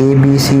ABC